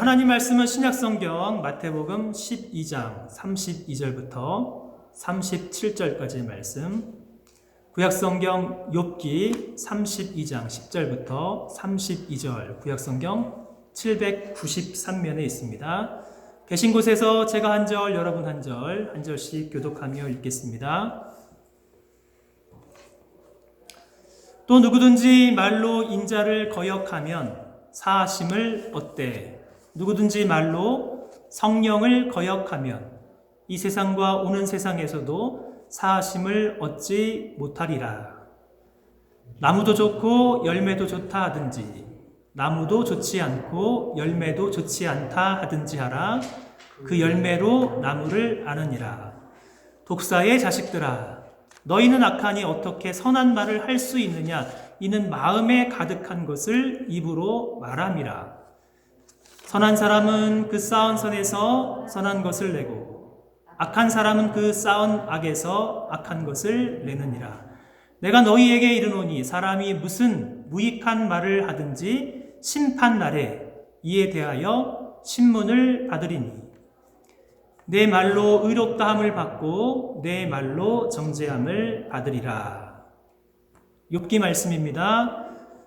하나님 말씀은 신약성경 마태복음 12장 32절부터 37절까지의 말씀, 구약성경 욥기 32장 10절부터 32절, 구약성경 793면에 있습니다. 계신 곳에서 제가 한 절, 여러분 한 절, 한 절씩 교독하며 읽겠습니다. 또 누구든지 말로 인자를 거역하면 사하심을 얻되, 누구든지 말로 성령을 거역하면 이 세상과 오는 세상에서도 사하심을 얻지 못하리라. 나무도 좋고 열매도 좋다 하든지, 나무도 좋지 않고 열매도 좋지 않다 하든지 하라. 그 열매로 나무를 아느니라. 독사의 자식들아, 너희는 악하니 어떻게 선한 말을 할 수 있느냐? 이는 마음에 가득한 것을 입으로 말함이라. 선한 사람은 그 쌓은 선에서 선한 것을 내고, 악한 사람은 그 쌓은 악에서 악한 것을 내느니라. 내가 너희에게 이르노니 사람이 무슨 무익한 말을 하든지 심판날에 이에 대하여 신문을 받으리니, 내 말로 의롭다함을 받고 내 말로 정죄함을 받으리라. 욥기 말씀입니다.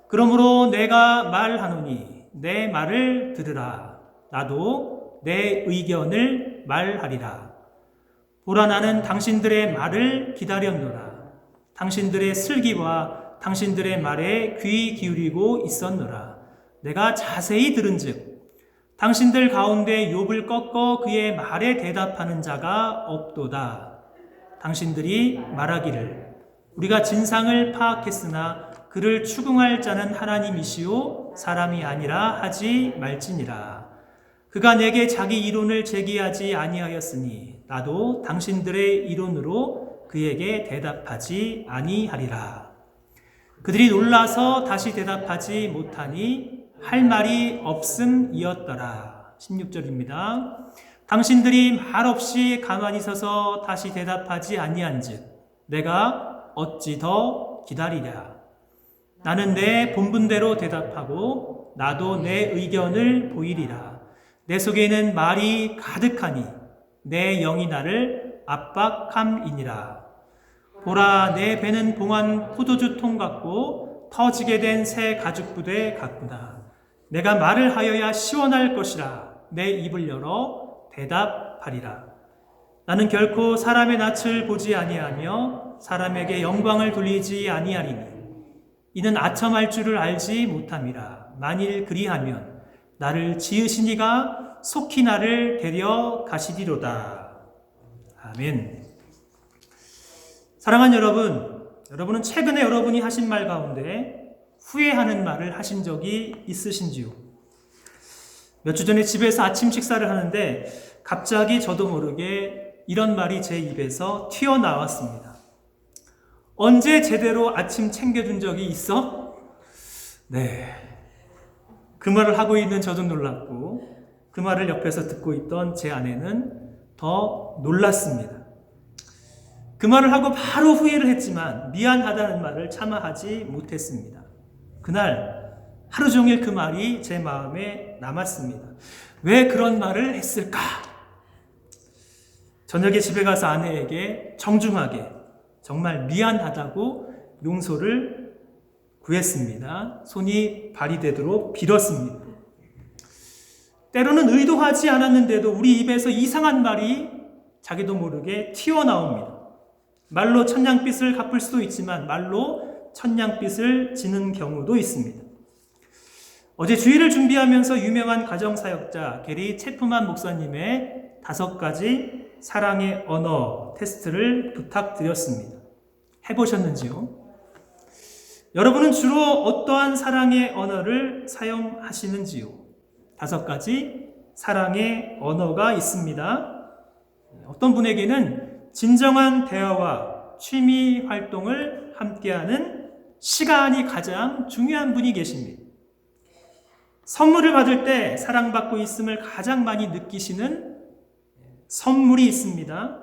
그러므로 내가 말하노니 내 말을 들으라. 나도 내 의견을 말하리라. 보라, 나는 당신들의 말을 기다렸노라. 당신들의 슬기와 당신들의 말에 귀 기울이고 있었노라. 내가 자세히 들은즉 당신들 가운데 욥을 꺾어 그의 말에 대답하는 자가 없도다. 당신들이 말하기를 우리가 진상을 파악했으나 그를 추궁할 자는 하나님이시오 사람이 아니라 하지 말지니라. 그가 내게 자기 이론을 제기하지 아니하였으니 나도 당신들의 이론으로 그에게 대답하지 아니하리라. 그들이 놀라서 다시 대답하지 못하니 할 말이 없음이었더라. 16절입니다. 당신들이 말없이 가만히 서서 다시 대답하지 아니한즉 내가 어찌 더 기다리랴. 나는 내 본분대로 대답하고 나도 내 의견을 보이리라. 내 속에는 말이 가득하니 내 영이 나를 압박함이니라. 보라, 내 배는 봉한 포도주 통 같고 터지게 된 새 가죽 부대 같구나. 내가 말을 하여야 시원할 것이라. 내 입을 열어 대답하리라. 나는 결코 사람의 낯을 보지 아니하며 사람에게 영광을 돌리지 아니하리니 이는 아첨할 줄을 알지 못함이라. 만일 그리하면 나를 지으신 이가 속히 나를 데려가시리로다. 아멘. 사랑하는 여러분, 여러분은 최근에 여러분이 하신 말 가운데 후회하는 말을 하신 적이 있으신지요? 몇 주 전에 집에서 아침 식사를 하는데 갑자기 저도 모르게 이런 말이 제 입에서 튀어나왔습니다. 언제 제대로 아침 챙겨준 적이 있어? 네. 그 말을 하고 있는 저도 놀랐고 그 말을 옆에서 듣고 있던 제 아내는 더 놀랐습니다. 그 말을 하고 바로 후회를 했지만 미안하다는 말을 차마 하지 못했습니다. 그날 하루 종일 그 말이 제 마음에 남았습니다. 왜 그런 말을 했을까? 저녁에 집에 가서 아내에게 정중하게 정말 미안하다고 용서를 구했습니다. 손이 발이 되도록 빌었습니다. 때로는 의도하지 않았는데도 우리 입에서 이상한 말이 자기도 모르게 튀어나옵니다. 말로 천냥빚을 갚을 수도 있지만 말로 천냥빚을 지는 경우도 있습니다. 어제 주일을 준비하면서 유명한 가정사역자 게리 체프만 목사님의 5가지 사랑의 언어 테스트를 부탁드렸습니다. 해보셨는지요? 여러분은 주로 어떠한 사랑의 언어를 사용하시는지요? 5가지 사랑의 언어가 있습니다. 어떤 분에게는 진정한 대화와 취미 활동을 함께하는 시간이 가장 중요한 분이 계십니다. 선물을 받을 때 사랑받고 있음을 가장 많이 느끼시는 선물이 있습니다.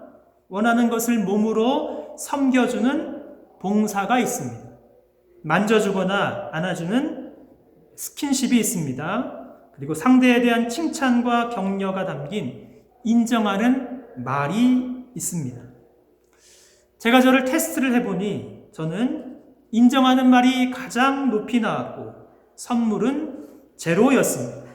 원하는 것을 몸으로 섬겨주는 봉사가 있습니다. 만져주거나 안아주는 스킨십이 있습니다. 그리고 상대에 대한 칭찬과 격려가 담긴 인정하는 말이 있습니다. 제가 저를 테스트를 해보니 저는 인정하는 말이 가장 높이 나왔고 선물은 제로였습니다.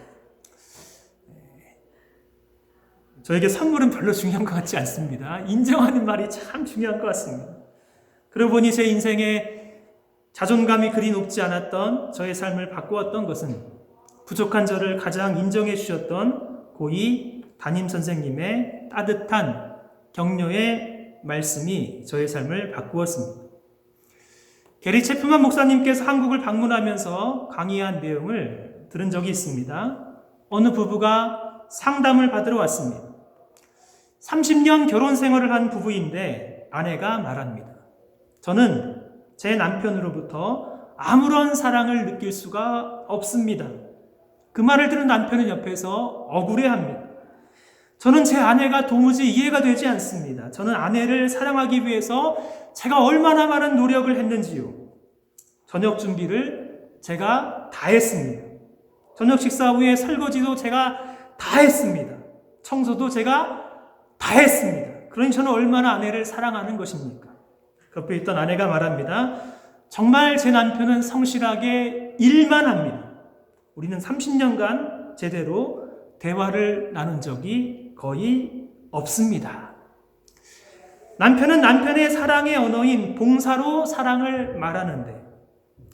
저에게 선물은 별로 중요한 것 같지 않습니다. 인정하는 말이 참 중요한 것 같습니다. 그러고 보니 제 인생에 자존감이 그리 높지 않았던 저의 삶을 바꾸었던 것은 부족한 저를 가장 인정해 주셨던 고2 담임선생님의 따뜻한 격려의 말씀이 저의 삶을 바꾸었습니다. 게리 체프만 목사님께서 한국을 방문하면서 강의한 내용을 들은 적이 있습니다. 어느 부부가 상담을 받으러 왔습니다. 30년 결혼 생활을 한 부부인데 아내가 말합니다. 저는 제 남편으로부터 아무런 사랑을 느낄 수가 없습니다. 그 말을 들은 남편은 옆에서 억울해합니다. 저는 제 아내가 도무지 이해가 되지 않습니다. 저는 아내를 사랑하기 위해서 제가 얼마나 많은 노력을 했는지요. 저녁 준비를 제가 다 했습니다. 저녁 식사 후에 설거지도 제가 다 했습니다. 청소도 제가 다 했습니다. 그러니 저는 얼마나 아내를 사랑하는 것입니까? 옆에 있던 아내가 말합니다. 정말 제 남편은 성실하게 일만 합니다. 우리는 30년간 제대로 대화를 나눈 적이 거의 없습니다. 남편은 남편의 사랑의 언어인 봉사로 사랑을 말하는데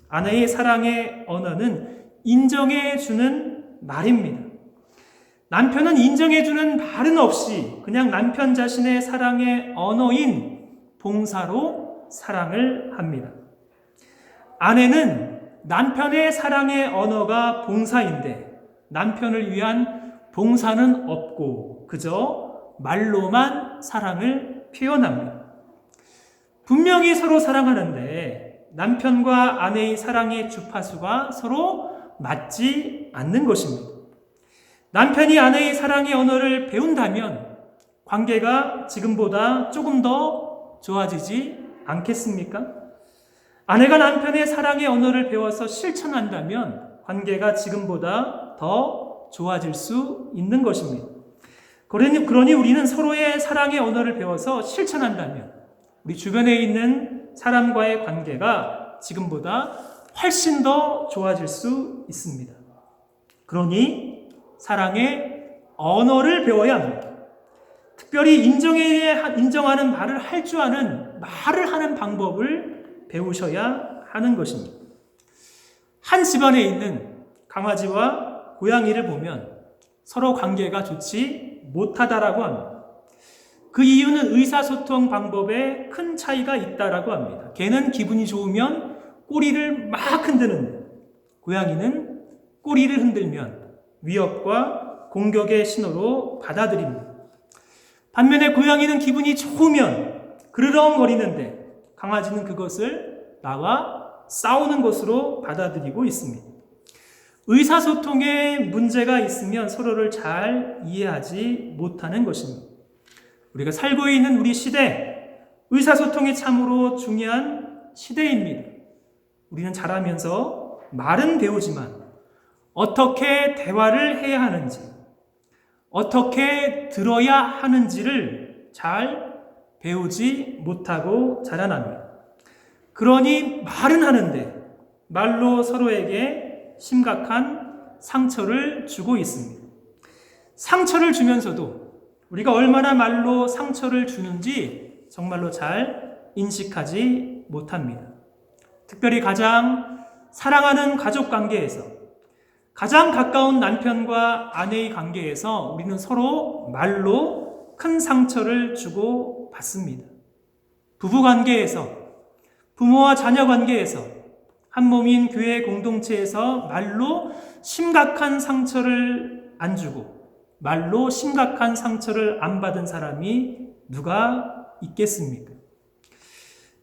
아내의 사랑의 언어는 인정해주는 말입니다. 남편은 인정해주는 말은 없이 그냥 남편 자신의 사랑의 언어인 봉사로 사랑을 합니다. 아내는 남편의 사랑의 언어가 봉사인데 남편을 위한 봉사는 없고 그저 말로만 사랑을 표현합니다. 분명히 서로 사랑하는데 남편과 아내의 사랑의 주파수가 서로 맞지 않는 것입니다. 남편이 아내의 사랑의 언어를 배운다면 관계가 지금보다 조금 더 좋아지지 않겠습니까? 아내가 남편의 사랑의 언어를 배워서 실천한다면 관계가 지금보다 더 좋아질 수 있는 것입니다. 그러니 우리는 서로의 사랑의 언어를 배워서 실천한다면 우리 주변에 있는 사람과의 관계가 지금보다 훨씬 더 좋아질 수 있습니다. 그러니 사랑의 언어를 배워야 합니다. 특별히 인정하는 말을 할 줄 아는 말을 하는 방법을 배우셔야 하는 것입니다. 한 집안에 있는 강아지와 고양이를 보면 서로 관계가 좋지 못하다라고 합니다. 그 이유는 의사소통 방법에 큰 차이가 있다라고 합니다. 개는 기분이 좋으면 꼬리를 막 흔드는데 고양이는 꼬리를 흔들면 위협과 공격의 신호로 받아들입니다. 반면에 고양이는 기분이 좋으면 그르렁거리는데 강아지는 그것을 나와 싸우는 것으로 받아들이고 있습니다. 의사소통에 문제가 있으면 서로를 잘 이해하지 못하는 것입니다. 우리가 살고 있는 우리 시대, 의사소통이 참으로 중요한 시대입니다. 우리는 자라면서 말은 배우지만 어떻게 대화를 해야 하는지, 어떻게 들어야 하는지를 잘 배우지 못하고 자라납니다. 그러니 말은 하는데 말로 서로에게 심각한 상처를 주고 있습니다. 상처를 주면서도 우리가 얼마나 말로 상처를 주는지 정말로 잘 인식하지 못합니다. 특별히 가장 사랑하는 가족 관계에서, 가장 가까운 남편과 아내의 관계에서 우리는 서로 말로 큰 상처를 주고 받습니다. 부부 관계에서, 부모와 자녀 관계에서, 한 몸인 교회 공동체에서 말로 심각한 상처를 안 주고 말로 심각한 상처를 안 받은 사람이 누가 있겠습니까?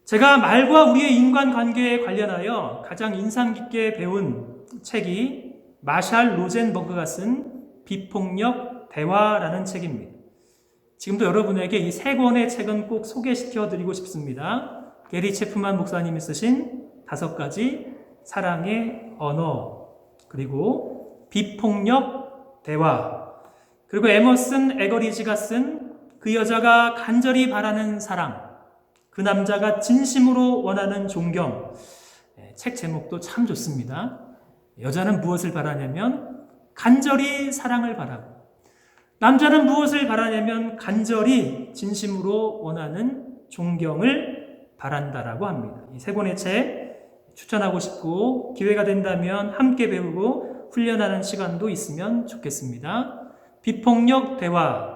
제가 말과 우리의 인간관계에 관련하여 가장 인상 깊게 배운 책이 마샬 로젠버그가 쓴 비폭력 대화라는 책입니다. 지금도 여러분에게 이 세 권의 책은 꼭 소개시켜 드리고 싶습니다. 게리 체프만 목사님이 쓰신 5가지 사랑의 언어, 그리고 비폭력 대화. 그리고 에머슨 에거리지가 쓴 그 여자가 간절히 바라는 사랑, 그 남자가 진심으로 원하는 존경. 책 제목도 참 좋습니다. 여자는 무엇을 바라냐면 간절히 사랑을 바라고, 남자는 무엇을 바라냐면 간절히 진심으로 원하는 존경을 바란다라고 합니다. 이 세 권의 책 추천하고 싶고, 기회가 된다면 함께 배우고 훈련하는 시간도 있으면 좋겠습니다. 비폭력 대화.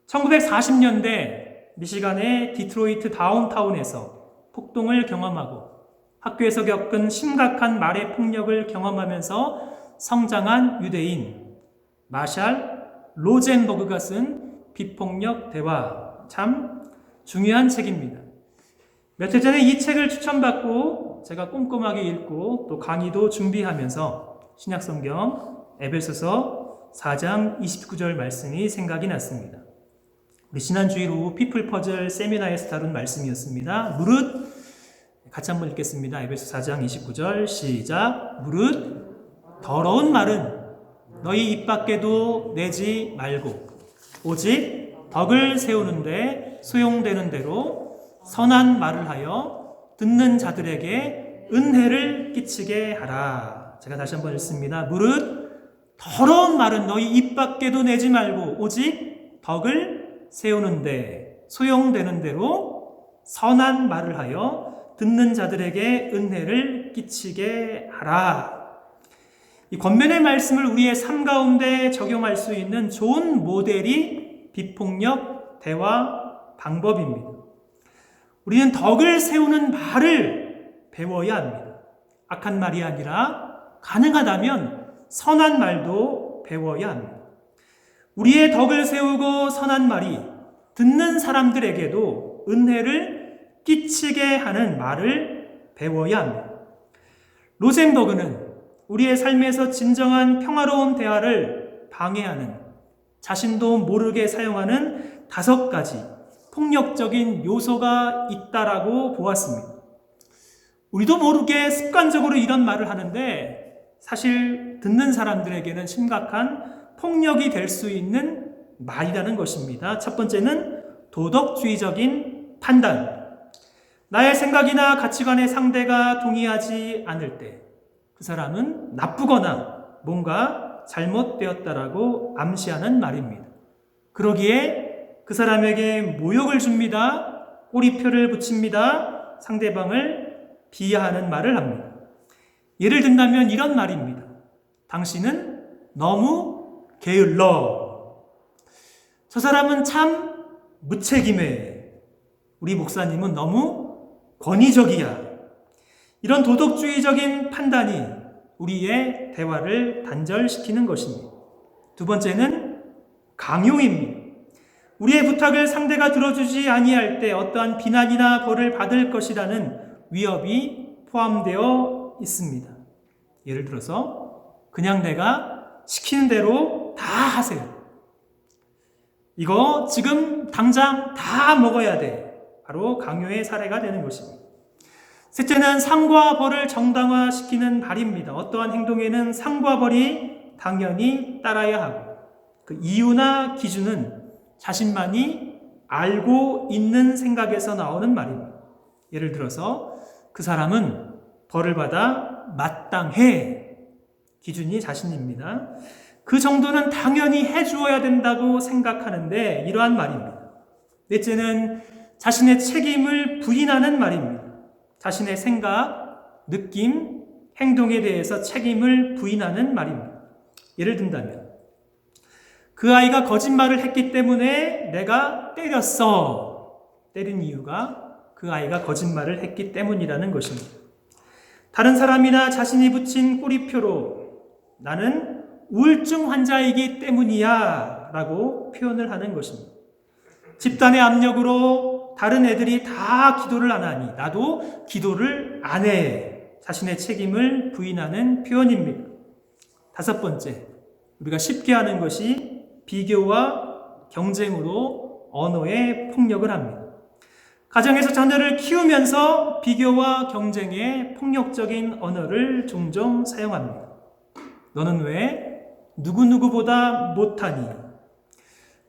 1940년대 미시간의 디트로이트 다운타운에서 폭동을 경험하고 학교에서 겪은 심각한 말의 폭력을 경험하면서 성장한 유대인 마샬 로젠버그가 쓴 비폭력 대화. 참 중요한 책입니다. 며칠 전에 이 책을 추천받고 제가 꼼꼼하게 읽고 또 강의도 준비하면서 신약성경 에베소서 4장 29절 말씀이 생각이 났습니다. 우리 지난 주일 피플 퍼즐 세미나에서 다룬 말씀이었습니다. 무릇, 같이 한번 읽겠습니다. 에베소 4장 29절 시작. 무릇 더러운 말은 너희 입 밖에도 내지 말고 오직 덕을 세우는데 소용되는 대로 선한 말을 하여 듣는 자들에게 은혜를 끼치게 하라. 제가 다시 한번 읽습니다. 무릇 더러운 말은 너희 입 밖에도 내지 말고 오직 덕을 세우는데 소용되는 대로 선한 말을 하여 듣는 자들에게 은혜를 끼치게 하라. 이 권면의 말씀을 우리의 삶 가운데 적용할 수 있는 좋은 모델이 비폭력 대화 방법입니다. 우리는 덕을 세우는 말을 배워야 합니다. 악한 말이 아니라 가능하다면 선한 말도 배워야 합니다. 우리의 덕을 세우고 선한 말이 듣는 사람들에게도 은혜를 끼치게 하는 말을 배워야 합니다. 로젠버그는 우리의 삶에서 진정한 평화로운 대화를 방해하는, 자신도 모르게 사용하는 5가지 폭력적인 요소가 있다라고 보았습니다. 우리도 모르게 습관적으로 이런 말을 하는데 사실 듣는 사람들에게는 심각한 폭력이 될 수 있는 말이라는 것입니다. 첫 번째는 도덕주의적인 판단. 나의 생각이나 가치관의 상대가 동의하지 않을 때 그 사람은 나쁘거나 뭔가 잘못되었다라고 암시하는 말입니다. 그러기에 그 사람에게 모욕을 줍니다. 꼬리표를 붙입니다. 상대방을 비하하는 말을 합니다. 예를 든다면 이런 말입니다. 당신은 너무 게을러. 저 사람은 참 무책임해. 우리 목사님은 너무 권위적이야. 이런 도덕주의적인 판단이 우리의 대화를 단절시키는 것입니다. 두 번째는 강요입니다. 우리의 부탁을 상대가 들어주지 아니할 때 어떠한 비난이나 벌을 받을 것이라는 위협이 포함되어 있습니다. 예를 들어서 그냥 내가 시키는 대로 다 하세요. 이거 지금 당장 다 먹어야 돼. 바로 강요의 사례가 되는 것입니다. 셋째는 상과 벌을 정당화시키는 말입니다. 어떠한 행동에는 상과 벌이 당연히 따라야 하고 그 이유나 기준은 자신만이 알고 있는 생각에서 나오는 말입니다. 예를 들어서 그 사람은 벌을 받아 마땅해. 기준이 자신입니다. 그 정도는 당연히 해주어야 된다고 생각하는데 이러한 말입니다. 넷째는 자신의 책임을 부인하는 말입니다. 자신의 생각, 느낌, 행동에 대해서 책임을 부인하는 말입니다. 예를 든다면 그 아이가 거짓말을 했기 때문에 내가 때렸어. 때린 이유가 그 아이가 거짓말을 했기 때문이라는 것입니다. 다른 사람이나 자신이 붙인 꼬리표로 나는 우울증 환자이기 때문이야 라고 표현을 하는 것입니다. 집단의 압력으로 다른 애들이 다 기도를 안 하니 나도 기도를 안 해. 자신의 책임을 부인하는 표현입니다. 다섯 번째, 우리가 쉽게 하는 것이 비교와 경쟁으로 언어의 폭력을 합니다. 가정에서 자녀를 키우면서 비교와 경쟁의 폭력적인 언어를 종종 사용합니다. 너는 왜 누구누구보다 못하니?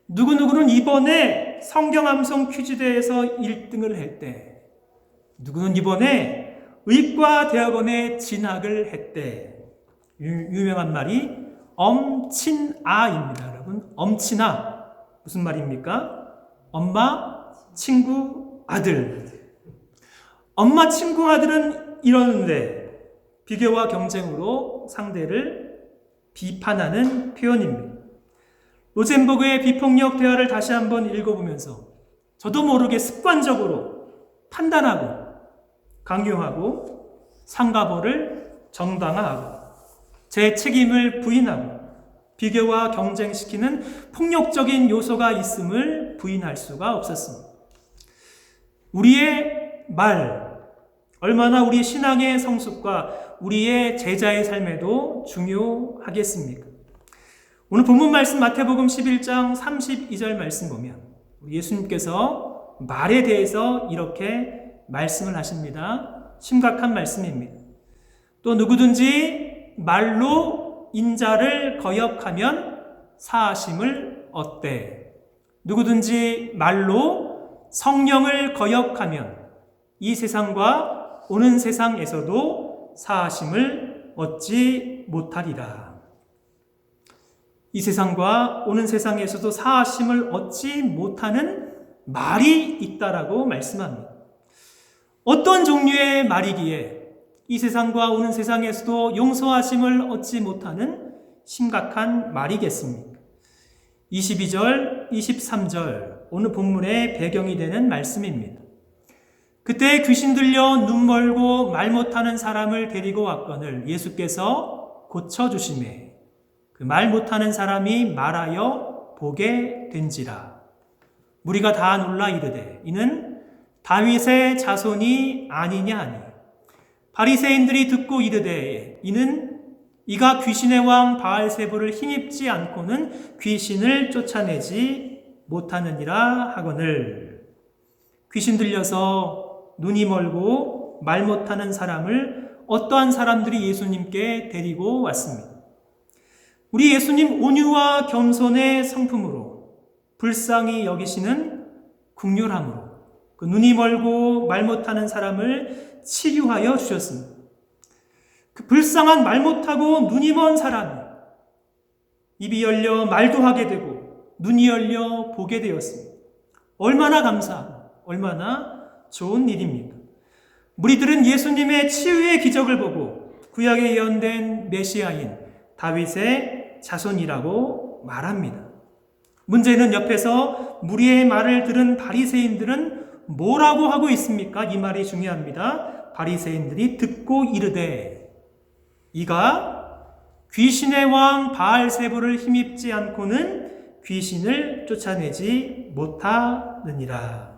누구누구는 이번에 성경 암송 퀴즈 대회에서 1등을 했대. 누구는 이번에 의과대학원에 진학을 했대. 유명한 말이 엄친아입니다. 여러분, 엄친아 무슨 말입니까? 엄마, 친구, 아들. 엄마, 친구, 아들은 이러는데 비교와 경쟁으로 상대를 비판하는 표현입니다. 로젠버그의 비폭력 대화를 다시 한번 읽어보면서 저도 모르게 습관적으로 판단하고 강요하고 상가벌을 정당화하고 제 책임을 부인하고 비교와 경쟁시키는 폭력적인 요소가 있음을 부인할 수가 없었습니다. 우리의 말, 얼마나 우리 신앙의 성숙과 우리의 제자의 삶에도 중요하겠습니까? 오늘 본문 말씀 마태복음 11장 32절 말씀 보면 예수님께서 말에 대해서 이렇게 말씀을 하십니다. 심각한 말씀입니다. 또 누구든지 말로 인자를 거역하면 사하심을 얻되 누구든지 말로 성령을 거역하면 이 세상과 오는 세상에서도 사하심을 얻지 못하리라. 이 세상과 오는 세상에서도 사하심을 얻지 못하는 말이 있다라고 말씀합니다. 어떤 종류의 말이기에 이 세상과 오는 세상에서도 용서하심을 얻지 못하는 심각한 말이겠습니까? 22절, 23절 오늘 본문의 배경이 되는 말씀입니다. 그때 귀신 들려 눈 멀고 말 못하는 사람을 데리고 왔거늘 예수께서 고쳐주시매 그 말 못하는 사람이 말하여 보게 된지라. 무리가 다 놀라 이르되 이는 다윗의 자손이 아니냐 하니 바리새인들이 듣고 이르되 이는 이가 귀신의 왕 바알세불을 힘입지 않고는 귀신을 쫓아내지 못하느니라 하거늘. 귀신 들려서 눈이 멀고 말 못하는 사람을 어떠한 사람들이 예수님께 데리고 왔습니다. 우리 예수님 온유와 겸손의 성품으로 불쌍히 여기시는 긍휼함으로 그 눈이 멀고 말 못하는 사람을 치유하여 주셨습니다. 그 불쌍한 말 못하고 눈이 먼 사람이 입이 열려 말도 하게 되고 눈이 열려 보게 되었습니다. 얼마나 감사하고 얼마나 좋은 일입니까? 무리들은 예수님의 치유의 기적을 보고 구약에 예언된 메시아인 다윗의 자손이라고 말합니다. 문제는 옆에서 무리의 말을 들은 바리새인들은 뭐라고 하고 있습니까? 이 말이 중요합니다. 바리새인들이 듣고 이르되 이가 귀신의 왕 바알세불을 힘입지 않고는 귀신을 쫓아내지 못하느니라.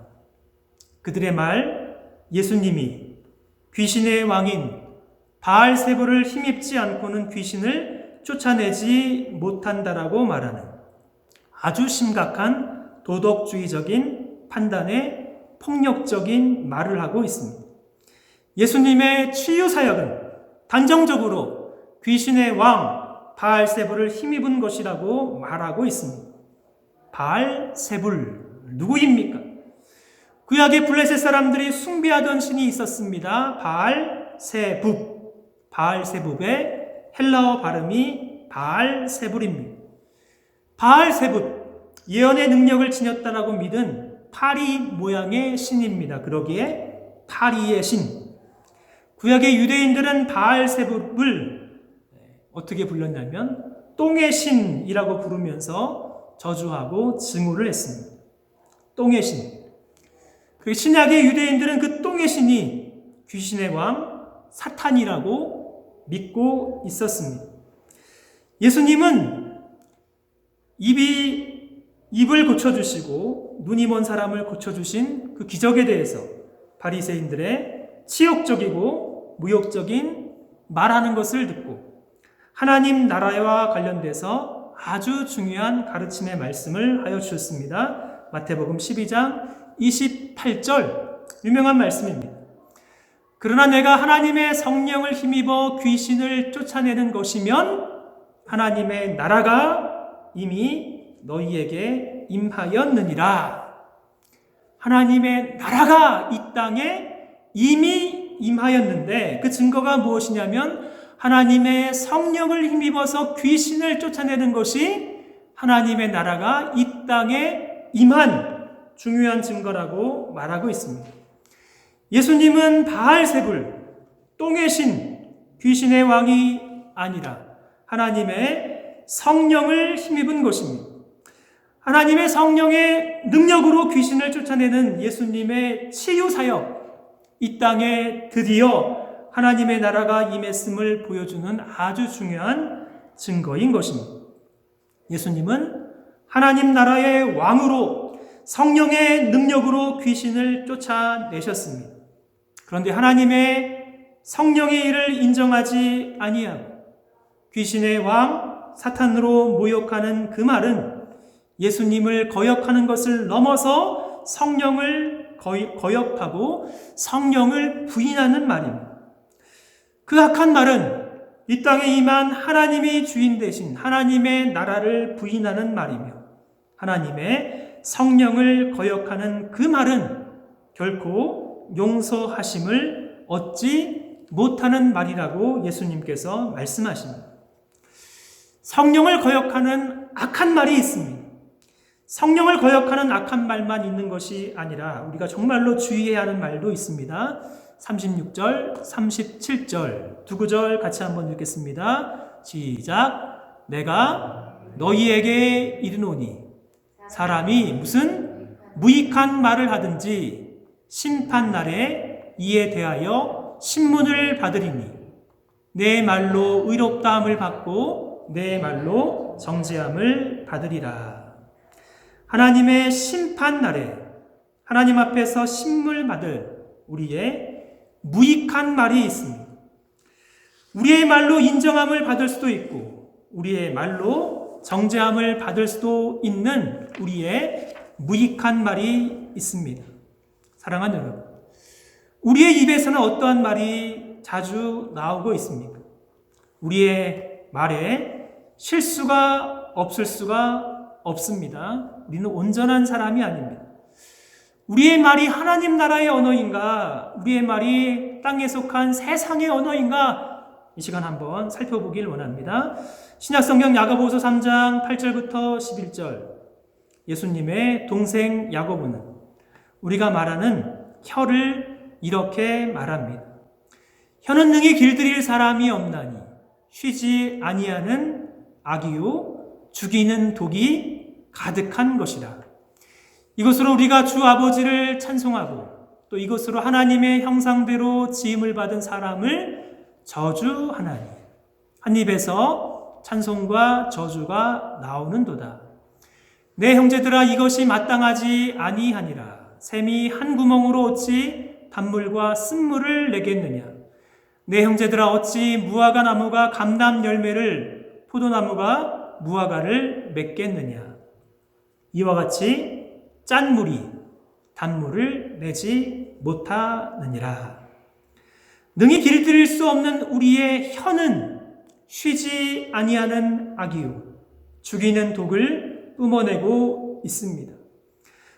그들의 말, 예수님이 귀신의 왕인 바알세불을 힘입지 않고는 귀신을 쫓아내지 못한다라고 말하는 아주 심각한 도덕주의적인 판단에 폭력적인 말을 하고 있습니다. 예수님의 치유 사역은 단정적으로 귀신의 왕 바알세불을 힘입은 것이라고 말하고 있습니다. 바알세불 누구입니까? 구약의 블레셋 사람들이 숭배하던 신이 있었습니다. 바알세붑. 바알세붑의 헬라어 발음이 바알세불입니다. 바알세붑, 예언의 능력을 지녔다라고 믿은 파리 모양의 신입니다. 그러기에 파리의 신. 구약의 유대인들은 바알세붑을 어떻게 불렀냐면 똥의 신이라고 부르면서 저주하고 증오를 했습니다. 똥의 신. 그 신약의 유대인들은 그 똥의 신이 귀신의 왕 사탄이라고 믿고 있었습니다. 예수님은 입을 고쳐주시고 눈이 먼 사람을 고쳐주신 그 기적에 대해서 바리새인들의 치욕적이고 무욕적인 말하는 것을 듣고 하나님 나라와 관련돼서 아주 중요한 가르침의 말씀을 하여 주셨습니다. 마태복음 12장 28절 유명한 말씀입니다. 그러나 내가 하나님의 성령을 힘입어 귀신을 쫓아내는 것이면 하나님의 나라가 이미 너희에게 임하였느니라. 하나님의 나라가 이 땅에 이미 임하였는데 그 증거가 무엇이냐면 하나님의 성령을 힘입어서 귀신을 쫓아내는 것이 하나님의 나라가 이 땅에 임한 중요한 증거라고 말하고 있습니다. 예수님은 바알세불, 똥의 신, 귀신의 왕이 아니라 하나님의 성령을 힘입은 것입니다. 하나님의 성령의 능력으로 귀신을 쫓아내는 예수님의 치유 사역, 이 땅에 드디어 하나님의 나라가 임했음을 보여주는 아주 중요한 증거인 것입니다. 예수님은 하나님 나라의 왕으로 성령의 능력으로 귀신을 쫓아내셨습니다. 그런데 하나님의 성령의 일을 인정하지 아니하고 귀신의 왕 사탄으로 모욕하는 그 말은 예수님을 거역하는 것을 넘어서 성령을 거역하고 성령을 부인하는 말입니다. 그 악한 말은 이 땅에 임한 하나님이 주인 되신 하나님의 나라를 부인하는 말이며 하나님의 성령을 거역하는 그 말은 결코 용서하심을 얻지 못하는 말이라고 예수님께서 말씀하십니다. 성령을 거역하는 악한 말이 있습니다. 성령을 거역하는 악한 말만 있는 것이 아니라 우리가 정말로 주의해야 하는 말도 있습니다. 36절, 37절 두 구절 같이 한번 읽겠습니다. 시작. 내가 너희에게 이르노니 사람이 무슨 무익한 말을 하든지 심판날에 이에 대하여 신문을 받으리니 내 말로 의롭다함을 받고 내 말로 정죄함을 받으리라. 하나님의 심판날에 하나님 앞에서 신문을 받을 우리의 무익한 말이 있습니다. 우리의 말로 인정함을 받을 수도 있고 우리의 말로 정죄함을 받을 수도 있는 우리의 무익한 말이 있습니다. 사랑하는 여러분, 우리의 입에서는 어떠한 말이 자주 나오고 있습니까? 우리의 말에 실수가 없을 수가 없습니다. 우리는 온전한 사람이 아닙니다. 우리의 말이 하나님 나라의 언어인가? 우리의 말이 땅에 속한 세상의 언어인가? 이 시간 한번 살펴보길 원합니다. 신약성경 야고보서 3장 8절부터 11절 예수님의 동생 야고보는 우리가 말하는 혀를 이렇게 말합니다. 혀는 능히 길들일 사람이 없나니 쉬지 아니하는 악이요 죽이는 독이 가득한 것이라. 이것으로 우리가 주 아버지를 찬송하고 또 이것으로 하나님의 형상대로 지음을 받은 사람을 저주하나니 한 입에서 찬송과 저주가 나오는도다. 내 형제들아 이것이 마땅하지 아니하니라. 샘이 한 구멍으로 어찌 단물과 쓴물을 내겠느냐. 내 형제들아 어찌 무화과 나무가 감람 열매를 포도나무가 무화과를 맺겠느냐. 이와 같이 짠 물이 단물을 내지 못하느니라. 능히 길들일 수 없는 우리의 혀는 쉬지 아니하는 악이요 죽이는 독을 뿜어내고 있습니다.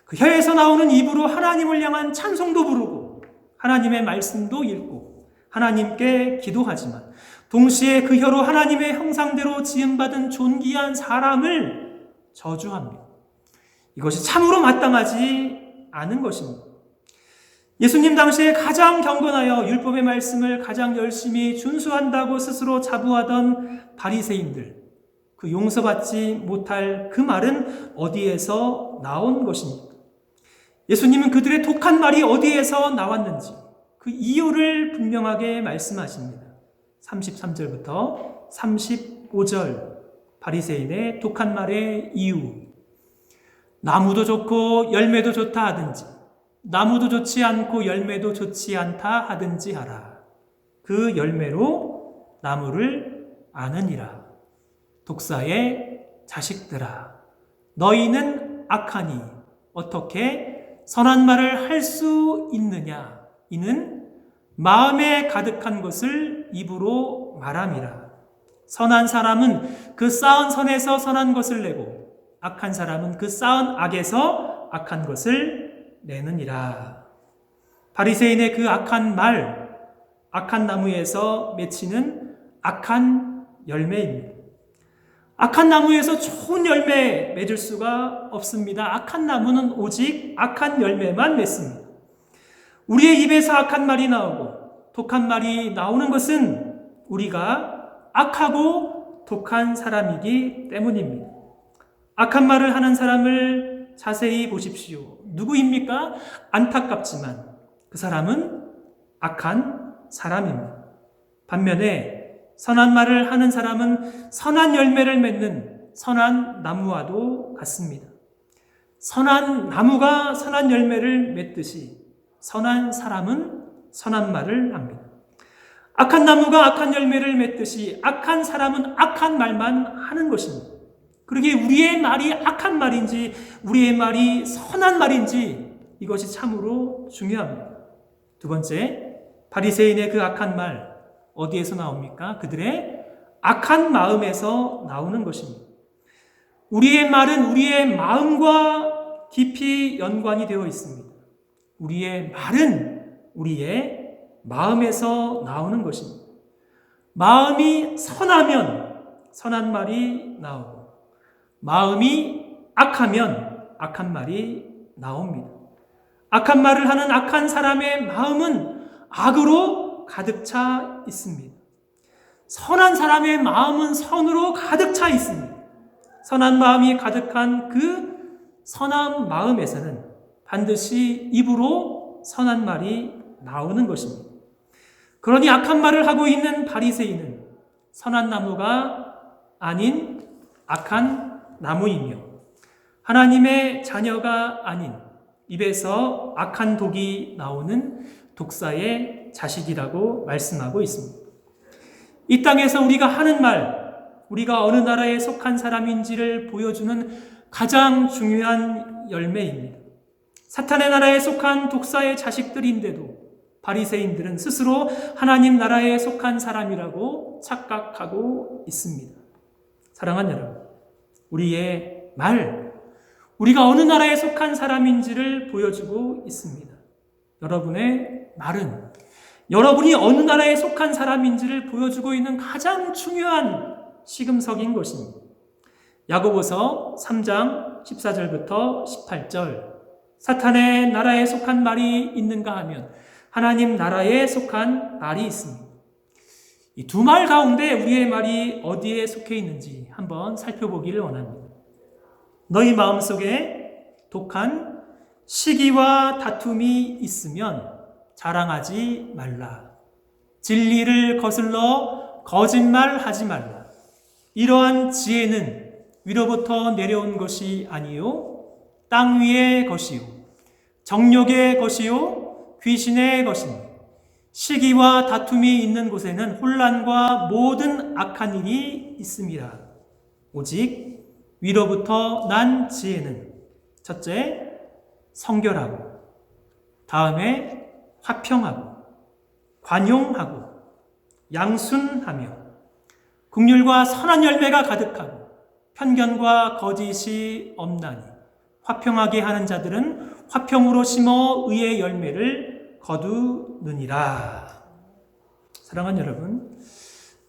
그 혀에서 나오는 입으로 하나님을 향한 찬송도 부르고 하나님의 말씀도 읽고 하나님께 기도하지만 동시에 그 혀로 하나님의 형상대로 지음받은 존귀한 사람을 저주합니다. 이것이 참으로 마땅하지 않은 것입니다. 예수님 당시에 가장 경건하여 율법의 말씀을 가장 열심히 준수한다고 스스로 자부하던 바리새인들, 그 용서받지 못할 그 말은 어디에서 나온 것입니까? 예수님은 그들의 독한 말이 어디에서 나왔는지 그 이유를 분명하게 말씀하십니다. 33절부터 35절 바리새인의 독한 말의 이유. 나무도 좋고 열매도 좋다 하든지 나무도 좋지 않고 열매도 좋지 않다 하든지 하라. 그 열매로 나무를 아느니라. 독사의 자식들아, 너희는 악하니 어떻게 선한 말을 할 수 있느냐. 이는 마음에 가득한 것을 입으로 말함이라. 선한 사람은 그 쌓은 선에서 선한 것을 내고 악한 사람은 그 쌓은 악에서 악한 것을 내느니라. 바리새인의 그 악한 말, 악한 나무에서 맺히는 악한 열매입니다. 악한 나무에서 좋은 열매 맺을 수가 없습니다. 악한 나무는 오직 악한 열매만 맺습니다. 우리의 입에서 악한 말이 나오고 독한 말이 나오는 것은 우리가 악하고 독한 사람이기 때문입니다. 악한 말을 하는 사람을 자세히 보십시오. 누구입니까? 안타깝지만 그 사람은 악한 사람입니다. 반면에 선한 말을 하는 사람은 선한 열매를 맺는 선한 나무와도 같습니다. 선한 나무가 선한 열매를 맺듯이 선한 사람은 선한 말을 합니다. 악한 나무가 악한 열매를 맺듯이 악한 사람은 악한 말만 하는 것입니다. 그러기에 우리의 말이 악한 말인지 우리의 말이 선한 말인지 이것이 참으로 중요합니다. 두 번째, 바리새인의 그 악한 말 어디에서 나옵니까? 그들의 악한 마음에서 나오는 것입니다. 우리의 말은 우리의 마음과 깊이 연관이 되어 있습니다. 우리의 말은 우리의 마음에서 나오는 것입니다. 마음이 선하면 선한 말이 나오고 마음이 악하면 악한 말이 나옵니다. 악한 말을 하는 악한 사람의 마음은 악으로 가득 차 있습니다. 선한 사람의 마음은 선으로 가득 차 있습니다. 선한 마음이 가득한 그 선한 마음에서는 반드시 입으로 선한 말이 나오는 것입니다. 그러니 악한 말을 하고 있는 바리새인은 선한 나무가 아닌 악한 나무이며 하나님의 자녀가 아닌 입에서 악한 독이 나오는 독사의 자식이라고 말씀하고 있습니다. 이 땅에서 우리가 하는 말, 우리가 어느 나라에 속한 사람인지를 보여주는 가장 중요한 열매입니다. 사탄의 나라에 속한 독사의 자식들인데도 바리새인들은 스스로 하나님 나라에 속한 사람이라고 착각하고 있습니다. 사랑하는 여러분, 우리의 말, 우리가 어느 나라에 속한 사람인지를 보여주고 있습니다. 여러분의 말은 여러분이 어느 나라에 속한 사람인지를 보여주고 있는 가장 중요한 시금석인 것입니다. 야고보서 3장 14절부터 18절, 사탄의 나라에 속한 말이 있는가 하면 하나님 나라에 속한 말이 있습니다. 이 두 말 가운데 우리의 말이 어디에 속해 있는지 한번 살펴보기를 원합니다. 너희 마음속에 독한 시기와 다툼이 있으면 자랑하지 말라. 진리를 거슬러 거짓말하지 말라. 이러한 지혜는 위로부터 내려온 것이 아니요 땅 위의 것이요 정욕의 것이요 귀신의 것입니다. 시기와 다툼이 있는 곳에는 혼란과 모든 악한 일이 있습니다. 오직 위로부터 난 지혜는 첫째, 성결하고 다음에 화평하고 관용하고 양순하며 긍휼과 선한 열매가 가득하고 편견과 거짓이 없나니 화평하게 하는 자들은 화평으로 심어 의의 열매를 거두느니라. 사랑하는 여러분,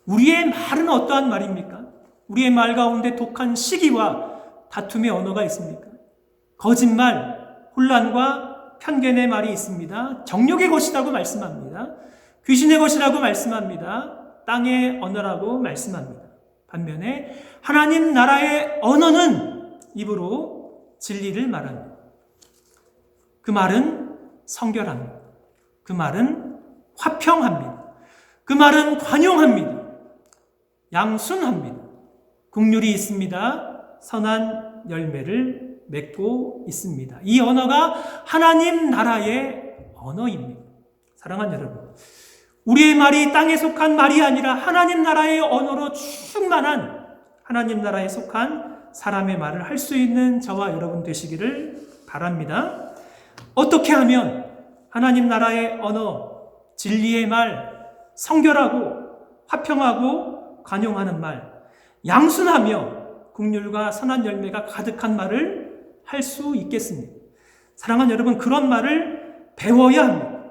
우리의 말은 어떠한 말입니까? 우리의 말 가운데 독한 시기와 다툼의 언어가 있습니까? 거짓말, 혼란과 편견의 말이 있습니다. 정욕의 것이라고 말씀합니다. 귀신의 것이라고 말씀합니다. 땅의 언어라고 말씀합니다. 반면에 하나님 나라의 언어는 입으로 진리를 말합니다. 그 말은 성결합니다. 그 말은 화평합니다. 그 말은 관용합니다. 양순합니다. 긍휼이 있습니다. 선한 열매를 맺고 있습니다. 이 언어가 하나님 나라의 언어입니다. 사랑하는 여러분, 우리의 말이 땅에 속한 말이 아니라 하나님 나라의 언어로 충만한 하나님 나라에 속한 사람의 말을 할 수 있는 저와 여러분 되시기를 바랍니다. 어떻게 하면 하나님 나라의 언어, 진리의 말, 성결하고 화평하고 관용하는 말, 양순하며 긍휼과 선한 열매가 가득한 말을 할 수 있겠습니다. 사랑하는 여러분, 그런 말을 배워야 합니다.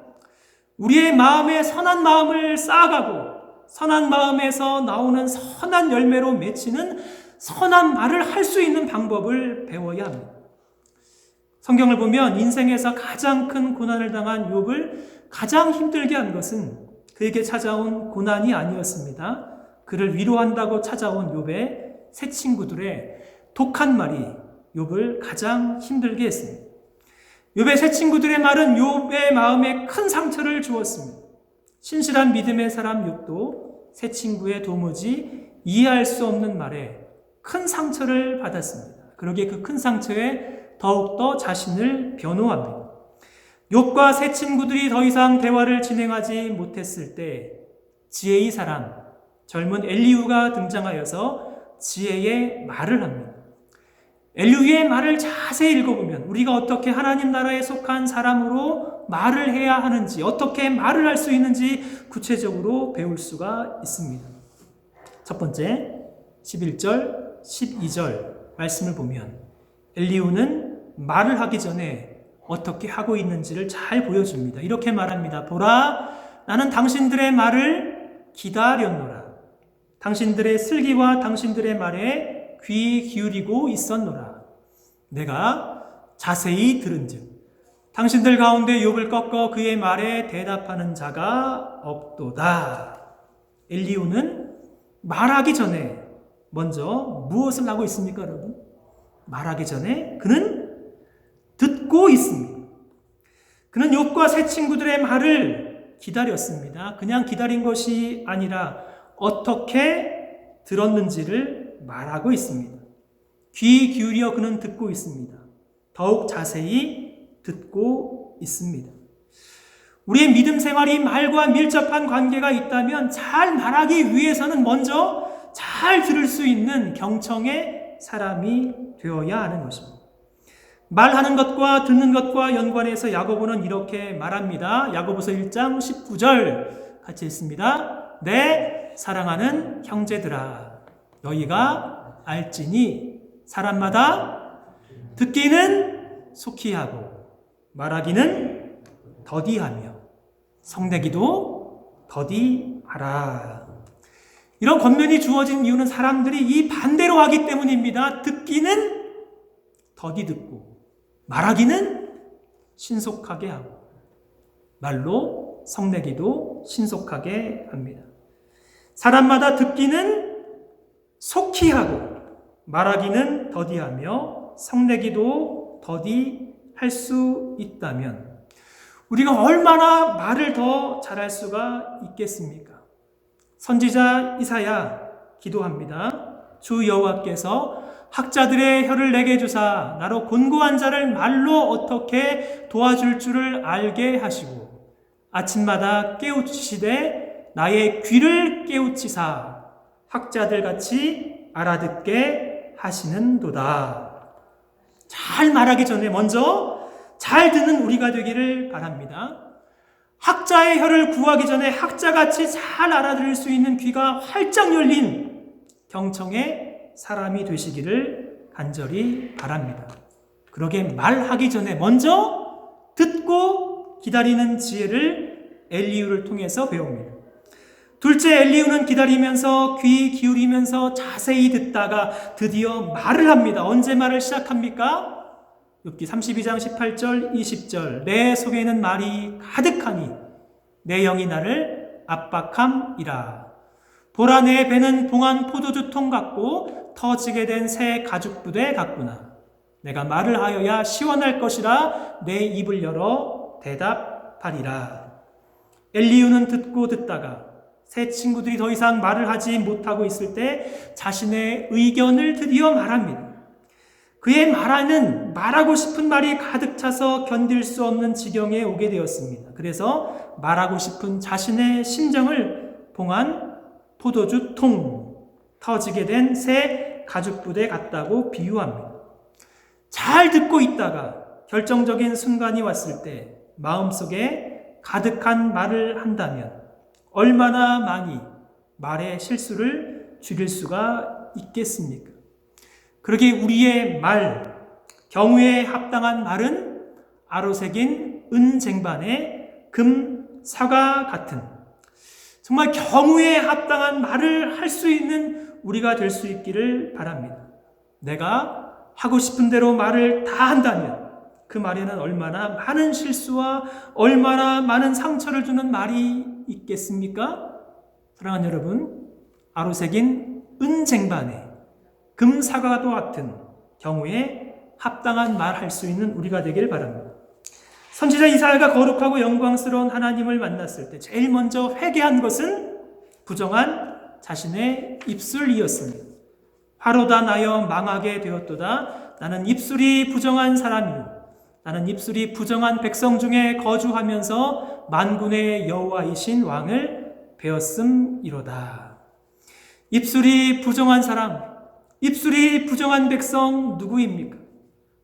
우리의 마음에 선한 마음을 쌓아가고 선한 마음에서 나오는 선한 열매로 맺히는 선한 말을 할 수 있는 방법을 배워야 합니다. 성경을 보면 인생에서 가장 큰 고난을 당한 욥을 가장 힘들게 한 것은 그에게 찾아온 고난이 아니었습니다. 그를 위로한다고 찾아온 욥의 새 친구들의 독한 말이 욥을 가장 힘들게 했습니다. 욥의 새 친구들의 말은 욥의 마음에 큰 상처를 주었습니다. 신실한 믿음의 사람 욥도 새 친구의 도무지 이해할 수 없는 말에 큰 상처를 받았습니다. 그러기에 그 큰 상처에 더욱더 자신을 변호합니다. 욥과 새 친구들이 더 이상 대화를 진행하지 못했을 때 지혜의 사람, 젊은 엘리후가 등장하여서 지혜의 말을 합니다. 엘리후의 말을 자세히 읽어보면 우리가 어떻게 하나님 나라에 속한 사람으로 말을 해야 하는지, 어떻게 말을 할 수 있는지 구체적으로 배울 수가 있습니다. 첫 번째, 11절, 12절 말씀을 보면 엘리후는 말을 하기 전에 어떻게 하고 있는지를 잘 보여줍니다. 이렇게 말합니다. 보라, 나는 당신들의 말을 기다렸노라. 당신들의 슬기와 당신들의 말에 귀 기울이고 있었노라. 내가 자세히 들은즉 당신들 가운데 욥을 꺾어 그의 말에 대답하는 자가 없도다. 엘리후는 말하기 전에 먼저 무엇을 하고 있습니까, 여러분? 말하기 전에 그는 듣고 있습니다. 그는 욥과 새 친구들의 말을 기다렸습니다. 그냥 기다린 것이 아니라 어떻게 들었는지를 말하고 있습니다. 귀 기울여 그는 듣고 있습니다. 더욱 자세히 듣고 있습니다. 우리의 믿음 생활이 말과 밀접한 관계가 있다면 잘 말하기 위해서는 먼저 잘 들을 수 있는 경청의 사람이 되어야 하는 것입니다. 말하는 것과 듣는 것과 연관해서 야고보는 이렇게 말합니다. 야고보서 1장 19절 같이 읽습니다. 내 사랑하는 형제들아, 너희가 알지니 사람마다 듣기는 속히 하고 말하기는 더디하며 성내기도 더디하라. 이런 권면이 주어진 이유는 사람들이 이 반대로 하기 때문입니다. 듣기는 더디 듣고 말하기는 신속하게 하고 말로 성내기도 신속하게 합니다. 사람마다 듣기는 속히 하고 말하기는 더디하며 성내기도 더디할 수 있다면 우리가 얼마나 말을 더 잘할 수가 있겠습니까? 선지자 이사야 기도합니다. 주 여호와께서 학자들의 혀를 내게 주사 나로 곤고한 자를 말로 어떻게 도와줄 줄을 알게 하시고 아침마다 깨우치시되 나의 귀를 깨우치사 학자들 같이 알아듣게 하시는도다. 잘 말하기 전에 먼저 잘 듣는 우리가 되기를 바랍니다. 학자의 혀를 구하기 전에 학자같이 잘 알아들을 수 있는 귀가 활짝 열린 경청의 사람이 되시기를 간절히 바랍니다. 그러게 말하기 전에 먼저 듣고 기다리는 지혜를 엘리후를 통해서 배웁니다. 둘째, 엘리후는 기다리면서 귀 기울이면서 자세히 듣다가 드디어 말을 합니다. 언제 말을 시작합니까? 욥기 32장 18절 20절 내 속에는 말이 가득하니 내 영이 나를 압박함이라. 보라, 내 배는 봉한 포도주통 같고 터지게 된 새 가죽부대 같구나. 내가 말을 하여야 시원할 것이라 내 입을 열어 대답하리라. 엘리후는 듣고 듣다가 새 친구들이 더 이상 말을 하지 못하고 있을 때 자신의 의견을 드디어 말합니다. 그의 말하는 말하고 싶은 말이 가득 차서 견딜 수 없는 지경에 오게 되었습니다. 그래서 말하고 싶은 자신의 심정을 봉한 포도주 통, 터지게 된 새 가죽부대 같다고 비유합니다. 잘 듣고 있다가 결정적인 순간이 왔을 때 마음속에 가득한 말을 한다면 얼마나 많이 말의 실수를 줄일 수가 있겠습니까? 그러기에 우리의 말, 경우에 합당한 말은 아로새긴 은쟁반의 금사과 같은, 정말 경우에 합당한 말을 할 수 있는 우리가 될 수 있기를 바랍니다. 내가 하고 싶은 대로 말을 다 한다면 그 말에는 얼마나 많은 실수와 얼마나 많은 상처를 주는 말이 있겠습니까? 사랑하는 여러분, 아로새긴 은쟁반에 금사과도 같은 경우에 합당한 말 할 수 있는 우리가 되길 바랍니다. 선지자 이사야가 거룩하고 영광스러운 하나님을 만났을 때 제일 먼저 회개한 것은 부정한 자신의 입술이었습니다. 화로다 나여 망하게 되었도다. 나는 입술이 부정한 사람이요, 나는 입술이 부정한 백성 중에 거주하면서 만군의 여호와이신 왕을 배웠음이로다. 입술이 부정한 사람, 입술이 부정한 백성 누구입니까?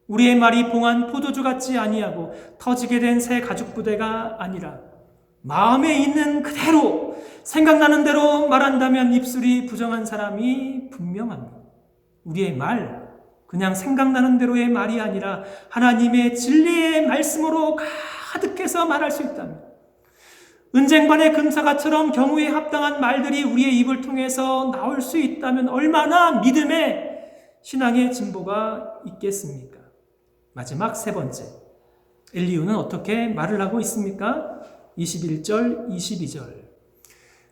우리의 말이 봉한 포도주 같지 아니하고 터지게 된 새 가죽 부대가 아니라 마음에 있는 그대로 생각나는 대로 말한다면 입술이 부정한 사람이 분명합니다. 우리의 말, 그냥 생각나는 대로의 말이 아니라 하나님의 진리의 말씀으로 가득해서 말할 수 있다면, 은쟁반의 금사과처럼 경우에 합당한 말들이 우리의 입을 통해서 나올 수 있다면 얼마나 믿음의 신앙의 진보가 있겠습니까? 마지막 세 번째, 엘리후는 어떻게 말을 하고 있습니까? 21절, 22절.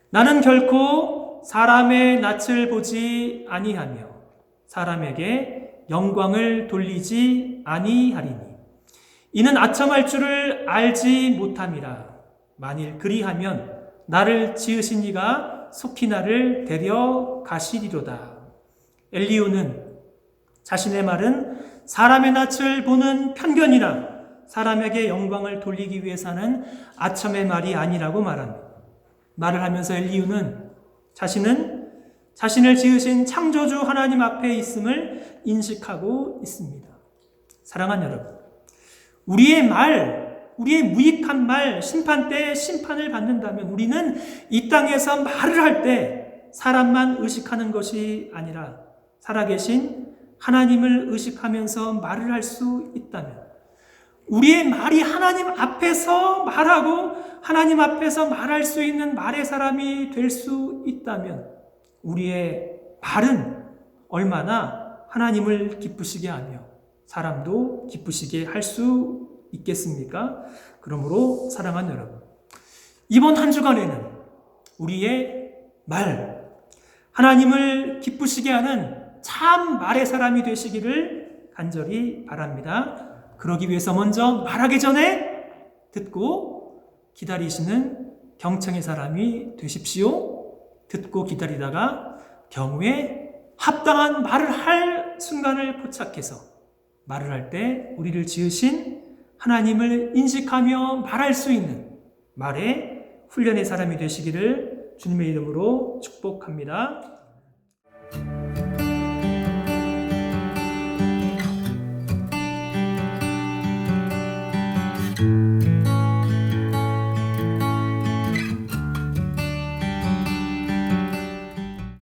나는 결코 사람의 낯을 보지 아니하며 사람에게 영광을 돌리지 아니하리니 이는 아첨할 줄을 알지 못함이라. 만일 그리하면 나를 지으신 이가 속히 나를 데려가시리로다. 엘리후는 자신의 말은 사람의 낯을 보는 편견이나 사람에게 영광을 돌리기 위해서 하는 아첨의 말이 아니라고 말합니다. 말을 하면서 엘리후는 자신을 지으신 창조주 하나님 앞에 있음을 인식하고 있습니다. 사랑하는 여러분, 우리의 말, 우리의 무익한 말, 심판 때 심판을 받는다면 우리는 이 땅에서 말을 할 때 사람만 의식하는 것이 아니라 살아계신 하나님을 의식하면서 말을 할 수 있다면, 우리의 말이 하나님 앞에서 말하고 하나님 앞에서 말할 수 있는 말의 사람이 될 수 있다면 우리의 말은 얼마나 하나님을 기쁘시게 하며 사람도 기쁘시게 할 수 있겠습니까? 그러므로 사랑하는 여러분, 이번 한 주간에는 우리의 말, 하나님을 기쁘시게 하는 참 말의 사람이 되시기를 간절히 바랍니다. 그러기 위해서 먼저 말하기 전에 듣고 기다리시는 경청의 사람이 되십시오. 듣고 기다리다가 경우에 합당한 말을 할 순간을 포착해서 말을 할 때 우리를 지으신 하나님을 인식하며 말할 수 있는 말의 훈련의 사람이 되시기를 주님의 이름으로 축복합니다.